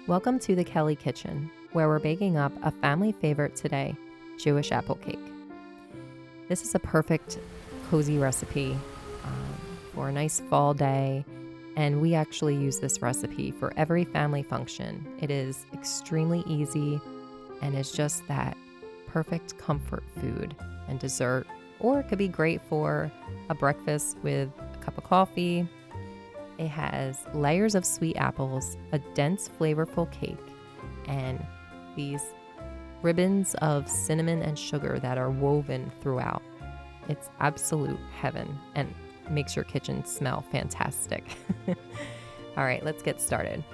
Welcome to the Kelly Kitchen, where we're baking up a family favorite today, Jewish apple cake. This is a perfect, cozy recipe for a nice fall day, and we actually use this recipe for every family function. It is extremely easy, and it's just that perfect comfort food and dessert, or it could be great for a breakfast with a cup of coffee. It has layers of sweet apples, a dense, flavorful cake, and these ribbons of cinnamon and sugar that are woven throughout. It's absolute heaven and makes your kitchen smell fantastic. All right, let's get started.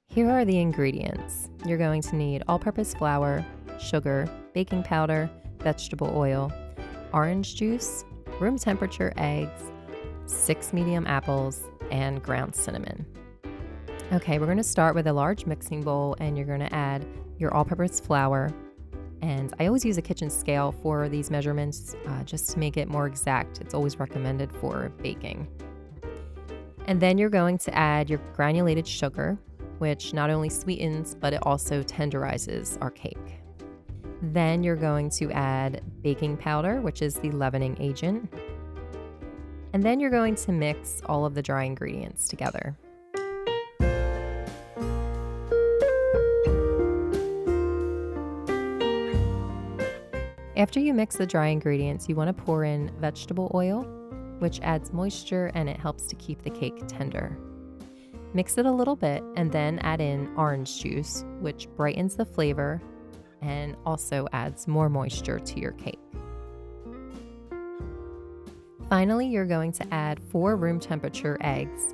Here are the ingredients. You're going to need all-purpose flour, sugar, baking powder, vegetable oil, orange juice, room temperature eggs, 6 medium apples, and ground cinnamon. Okay, we're going to start with a large mixing bowl, and you're going to add your all-purpose flour. And I always use a kitchen scale for these measurements just to make it more exact. It's always recommended for baking. And then you're going to add your granulated sugar, which not only sweetens, but it also tenderizes our cake. Then you're going to add baking powder, which is the leavening agent. And then you're going to mix all of the dry ingredients together. After you mix the dry ingredients, you want to pour in vegetable oil, which adds moisture and it helps to keep the cake tender. Mix it a little bit and then add in orange juice, which brightens the flavor and also adds more moisture to your cake. Finally, you're going to add 4 room temperature eggs,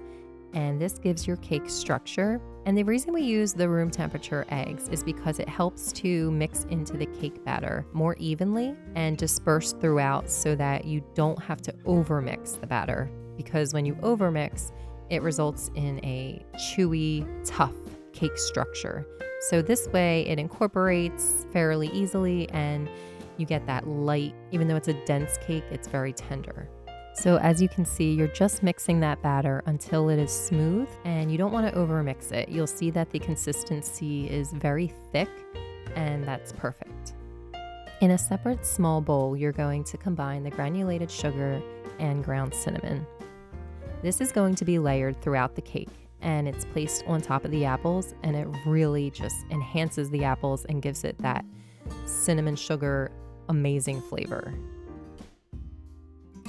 and this gives your cake structure. And the reason we use the room temperature eggs is because it helps to mix into the cake batter more evenly and disperse throughout so that you don't have to overmix the batter. Because when you overmix, it results in a chewy, tough cake structure. So this way it incorporates fairly easily and you get that light, even though it's a dense cake, it's very tender. So as you can see, you're just mixing that batter until it is smooth, and you don't want to overmix it. You'll see that the consistency is very thick, and that's perfect. In a separate small bowl, you're going to combine the granulated sugar and ground cinnamon. This is going to be layered throughout the cake, and it's placed on top of the apples, and it really just enhances the apples and gives it that cinnamon sugar amazing flavor.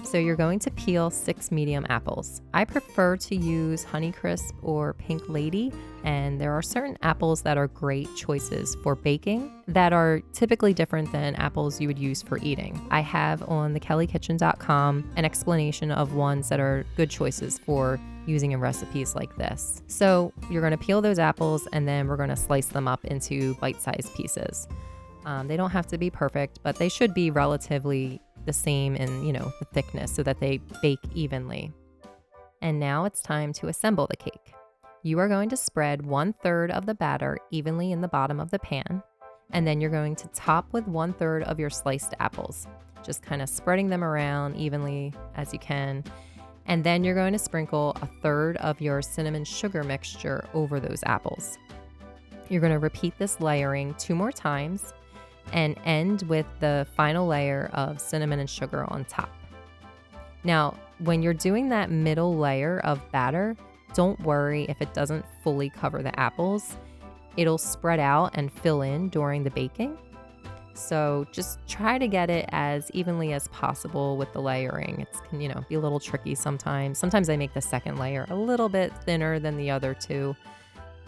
So you're going to peel 6 medium apples. I prefer to use Honeycrisp or Pink Lady, and there are certain apples that are great choices for baking that are typically different than apples you would use for eating. I have on thekellykitchen.com an explanation of ones that are good choices for using in recipes like this. So you're going to peel those apples, and then we're going to slice them up into bite-sized pieces. They don't have to be perfect, but they should be relatively the same in, the thickness so that they bake evenly. And now it's time to assemble the cake. You are going to spread 1/3 of the batter evenly in the bottom of the pan, and then you're going to top with 1/3 of your sliced apples, just kind of spreading them around evenly as you can. And then you're going to sprinkle 1/3 of your cinnamon sugar mixture over those apples. You're going to repeat this layering 2 more times and end with the final layer of cinnamon and sugar on top. Now, when you're doing that middle layer of batter, don't worry if it doesn't fully cover the apples. It'll spread out and fill in during the baking. So just try to get it as evenly as possible with the layering. It can, be a little tricky sometimes. Sometimes I make the second layer a little bit thinner than the other two,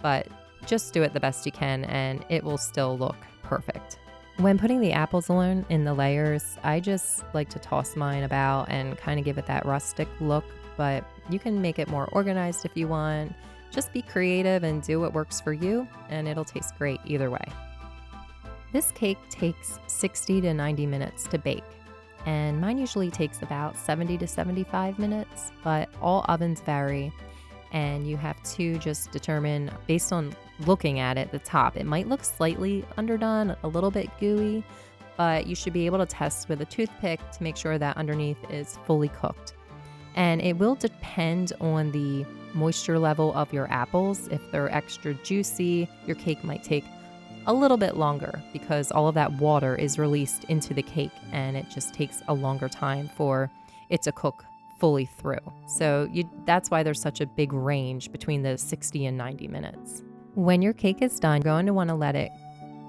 but just do it the best you can and it will still look perfect. When putting the apples on in the layers, I just like to toss mine about and kind of give it that rustic look, but you can make it more organized if you want. Just be creative and do what works for you, and it'll taste great either way. This cake takes 60 to 90 minutes to bake, and mine usually takes about 70 to 75 minutes, but all ovens vary. And you have to just determine, based on looking at it, the top. It might look slightly underdone, a little bit gooey, but you should be able to test with a toothpick to make sure that underneath is fully cooked. And it will depend on the moisture level of your apples. If they're extra juicy, your cake might take a little bit longer because all of that water is released into the cake and it just takes a longer time for it to cook fully through. So that's why there's such a big range between the 60 and 90 minutes. When your cake is done, you're going to want to let it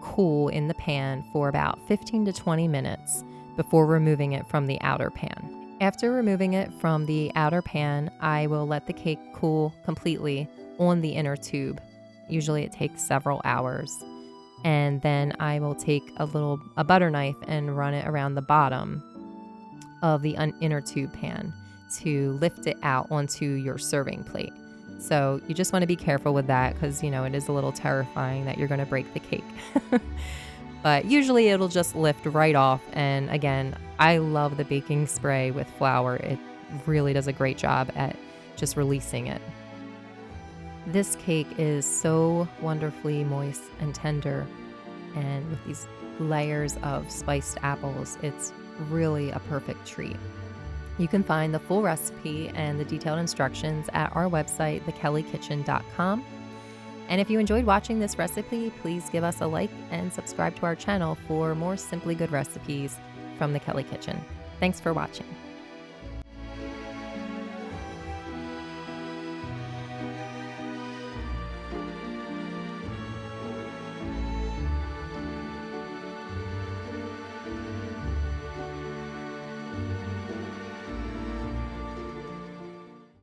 cool in the pan for about 15 to 20 minutes before removing it from the outer pan. After removing it from the outer pan, I will let the cake cool completely on the inner tube. Usually it takes several hours. And then I will take a butter knife and run it around the bottom of the inner tube pan to lift it out onto your serving plate. So you just want to be careful with that because, it is a little terrifying that you're going to break the cake. But usually it'll just lift right off. And again, I love the baking spray with flour. It really does a great job at just releasing it. This cake is so wonderfully moist and tender. And with these layers of spiced apples, it's really a perfect treat. You can find the full recipe and the detailed instructions at our website, thekellykitchen.com. And if you enjoyed watching this recipe, please give us a like and subscribe to our channel for more Simply Good recipes from the Kelly Kitchen. Thanks for watching.